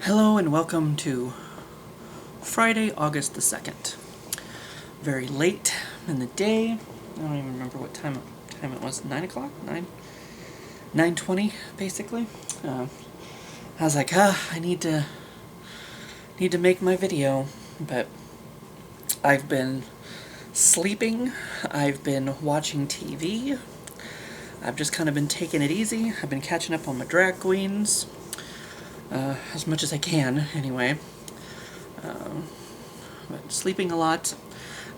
Hello and welcome to Friday, August the 2nd. Very late in the day. I don't even remember what time it was. 9 o'clock? 9:20, basically. I was like, I need to make my video, but I've been sleeping. I've been watching TV. I've just kind of been taking it easy. I've been catching up on my drag queens. As much as I can, anyway. But sleeping a lot.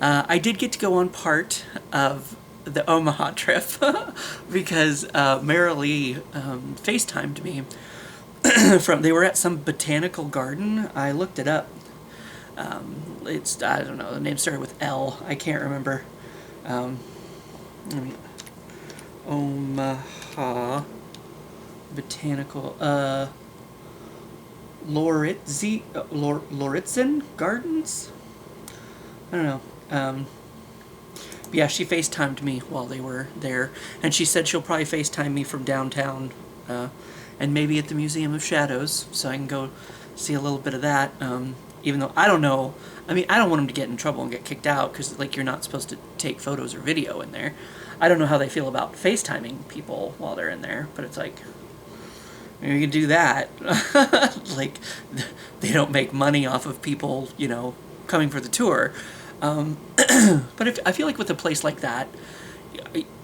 I did get to go on part of the Omaha trip because Marilee FaceTimed me they were at some botanical garden. I looked it up. I don't know, the name started with L. I can't remember. Omaha Botanical, Lauritzen Gardens? I don't know. Yeah, she FaceTimed me while they were there, and she said she'll probably FaceTime me from downtown, and maybe at the Museum of Shadows, so I can go see a little bit of that, even though I don't know. I mean, I don't want them to get in trouble and get kicked out, because, like, you're not supposed to take photos or video in there. I don't know how they feel about FaceTiming people while they're in there, but it's like, you can do that. Like, they don't make money off of people, coming for the tour. But I feel like with a place like that,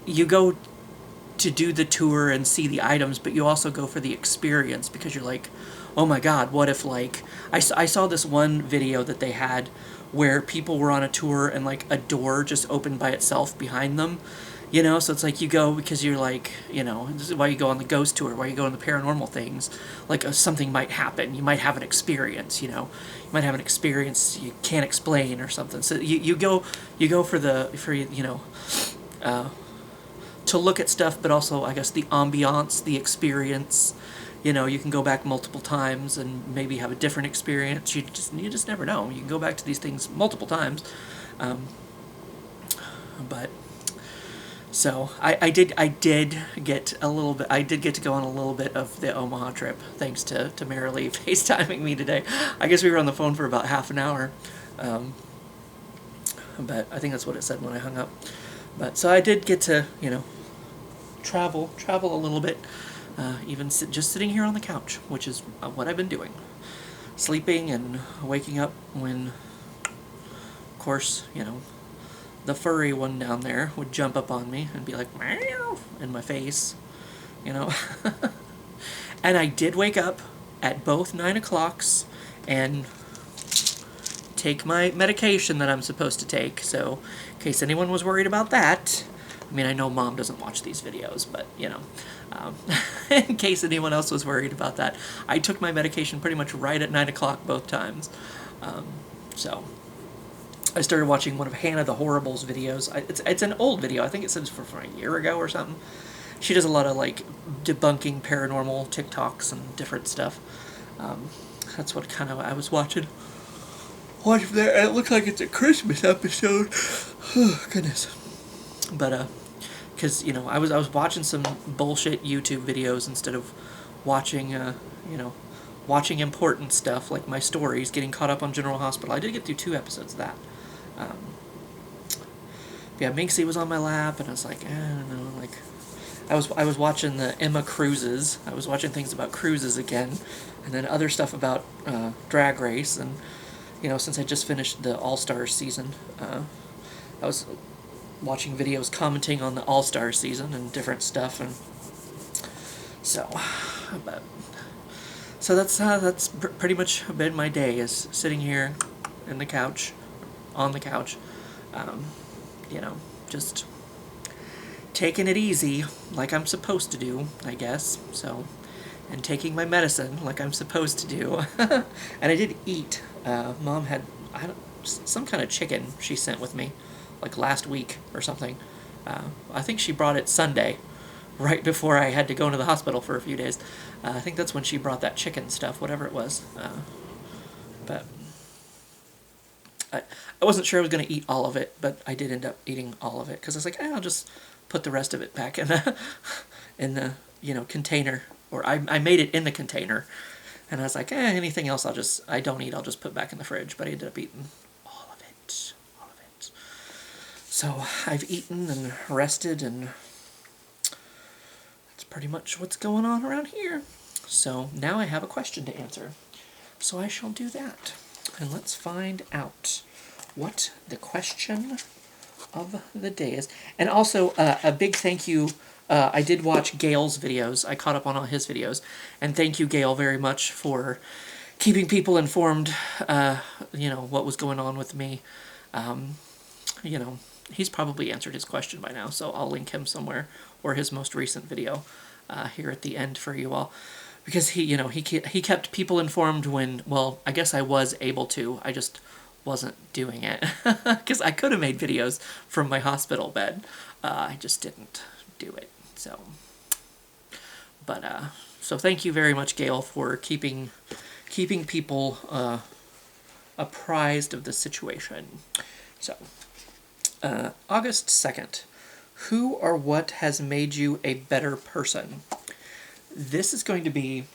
you go to do the tour and see the items, but you also go for the experience, because you're like, oh my god, what if, like, I saw this one video that they had where people were on a tour and, like, a door just opened by itself behind them. So it's like you go because you're like, this is why you go on the ghost tour, why you go on the paranormal things. Like, something might happen. You might have an experience, You might have an experience you can't explain or something. So you go for to look at stuff, but also, I guess, the ambiance, the experience. You can go back multiple times and maybe have a different experience. You just never know. You can go back to these things multiple times. But... So I did get to go on a little bit of the Omaha trip, thanks to Marilee FaceTiming me today. I guess we were on the phone for about half an hour, but I think that's what it said when I hung up. But so I did get to travel a little bit, even just sitting here on the couch, which is what I've been doing, sleeping and waking up when, of course, the furry one down there would jump up on me and be like, meow, in my face, And I did wake up at both 9 o'clocks and take my medication that I'm supposed to take. So, in case anyone was worried about that, I mean, I know Mom doesn't watch these videos, but, in case anyone else was worried about that, I took my medication pretty much right at 9 o'clock both times. So... I started watching one of Hannah the Horrible's videos. It's an old video. I think it says from a year ago or something. She does a lot of, like, debunking paranormal TikToks and different stuff. That's what kind of I was watching. Watch there. It looks like it's a Christmas episode. Oh, goodness. But because I was watching some bullshit YouTube videos instead of watching watching important stuff like my stories, getting caught up on General Hospital. I did get through 2 episodes of that. Yeah, Minxie was on my lap, and I was like, I don't know, like, I was watching the Emma cruises. I was watching things about cruises again, and then other stuff about Drag Race, and since I just finished the All-Star season, I was watching videos commenting on the All-Star season and different stuff, and so that's pretty much been my day, is sitting here on the couch, just taking it easy like I'm supposed to do, I guess, so, and taking my medicine like I'm supposed to do. And I did eat. Mom had some kind of chicken she sent with me, like last week or something. I think she brought it Sunday, right before I had to go into the hospital for a few days. I think that's when she brought that chicken stuff, whatever it was. But I wasn't sure I was going to eat all of it, but I did end up eating all of it, because I was like, I'll just put the rest of it back in the container, or I made it in the container, And I was like, anything else I don't eat, I'll just put back in the fridge. But I ended up eating all of it. All of it. So I've eaten and rested, and that's pretty much what's going on around here. So now I have a question to answer. So I shall do that. And let's find out what the question of the day is. And also, a big thank you. I did watch Gail's videos. I caught up on all his videos. And thank you, Gail, very much for keeping people informed, what was going on with me. He's probably answered his question by now, so I'll link him somewhere, or his most recent video here at the end for you all. Because he kept people informed when, well, I guess I was able to. I just wasn't doing it. Because I could have made videos from my hospital bed. I just didn't do it. So thank you very much, Gail, for keeping people apprised of the situation. So, August 2nd. Who or what has made you a better person? This is going to be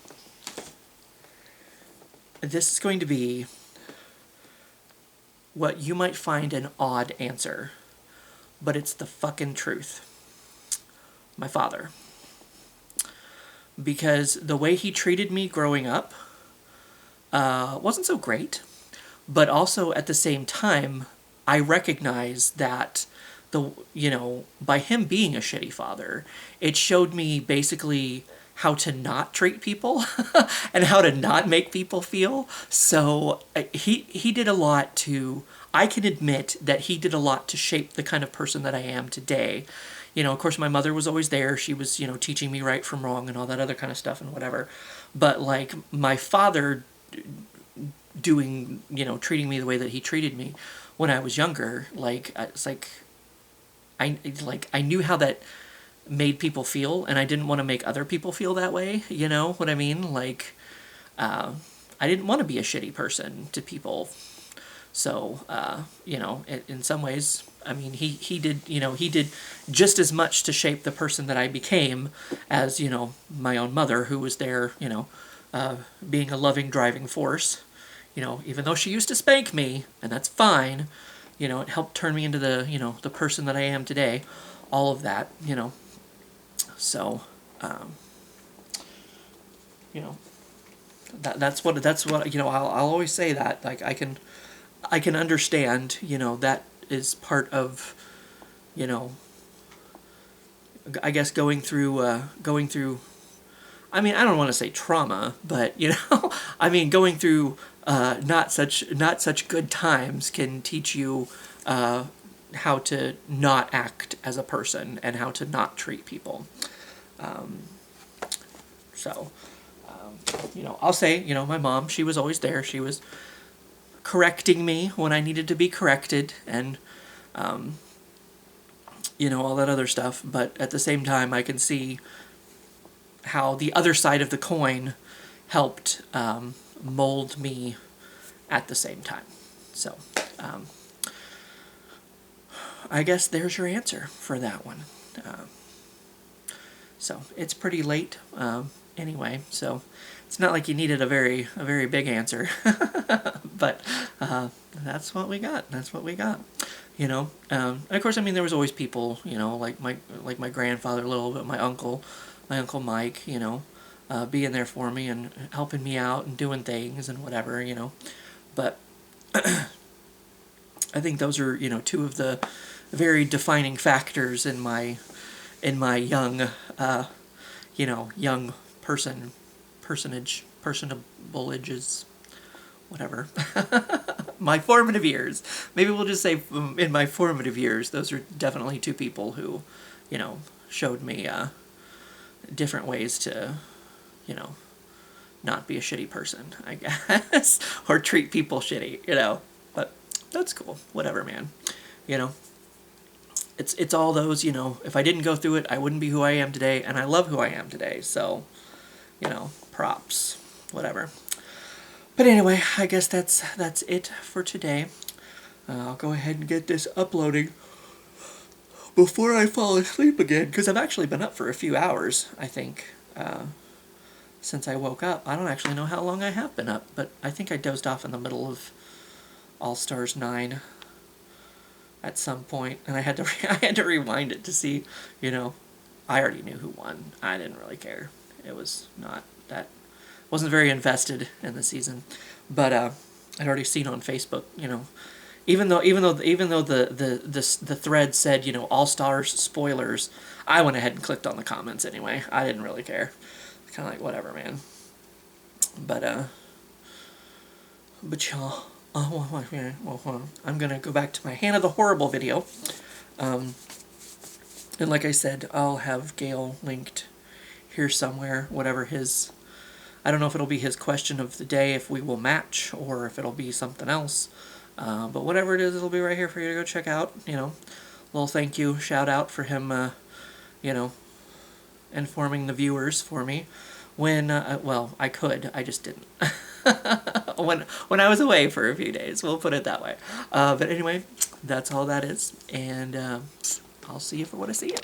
what you might find an odd answer, but it's the fucking truth. My father. Because the way he treated me growing up wasn't so great, but also at the same time, I recognize that by him being a shitty father, it showed me basically how to not treat people and how to not make people feel. So he did a lot to, I can admit that he did a lot to shape the kind of person that I am today. Of course, my mother was always there. She was, teaching me right from wrong and all that other kind of stuff and whatever. But like my father doing, treating me the way that he treated me when I was younger, I knew how that made people feel, and I didn't want to make other people feel that way. You know what I mean? I didn't want to be a shitty person to people. So, in some ways, I mean, he did just as much to shape the person that I became as, my own mother, who was there, being a loving driving force. Even though she used to spank me, and that's fine, it helped turn me into the person that I am today. All of that, So, that's what I'll always say that, like, I can understand, that is part of, I guess going through, I mean, I don't want to say trauma, but, I mean, going through not such good times can teach you how to not act as a person and how to not treat people. I'll say, my mom, she was always there. She was correcting me when I needed to be corrected and, all that other stuff. But at the same time, I can see how the other side of the coin helped mold me at the same time. So, I guess there's your answer for that one. So it's pretty late anyway, so it's not like you needed a very big answer, but that's what we got. That's what we got. And of course, I mean, there was always people, like my grandfather a little bit, my uncle Mike, being there for me and helping me out and doing things and whatever, But I think those are, two of the very defining factors in my young, young personages, whatever. My formative years. Maybe we'll just say in my formative years, those are definitely two people who, showed me different ways to, not be a shitty person, I guess, or treat people shitty, But that's cool. Whatever, man. It's all those, if I didn't go through it, I wouldn't be who I am today, and I love who I am today, so, props, whatever. But anyway, I guess that's it for today. I'll go ahead and get this uploading before I fall asleep again, because I've actually been up for a few hours, I think. since I woke up. I don't actually know how long I have been up, but I think I dozed off in the middle of All-Stars 9 at some point, and I had to I had to rewind it to see, you know, I already knew who won. I didn't really care. It was not that, wasn't very invested in the season, but I'd already seen on Facebook, you know, even though the thread said, you know, All Stars spoilers, I went ahead and clicked on the comments anyway. I didn't really care. Kind of like whatever, man. But y'all. Well, I'm gonna go back to my Hannah the Horrible video. And like I said, I'll have Gail linked here somewhere, whatever his, I don't know if it'll be his question of the day, if we will match, or if it'll be something else. But whatever it is, it'll be right here for you to go check out. You know, little thank you, shout out for him, you know, informing the viewers for me. When, well, I could, I just didn't. when I was away for a few days, we'll put it that way. But anyway, that's all that is, and I'll see you for what I see you.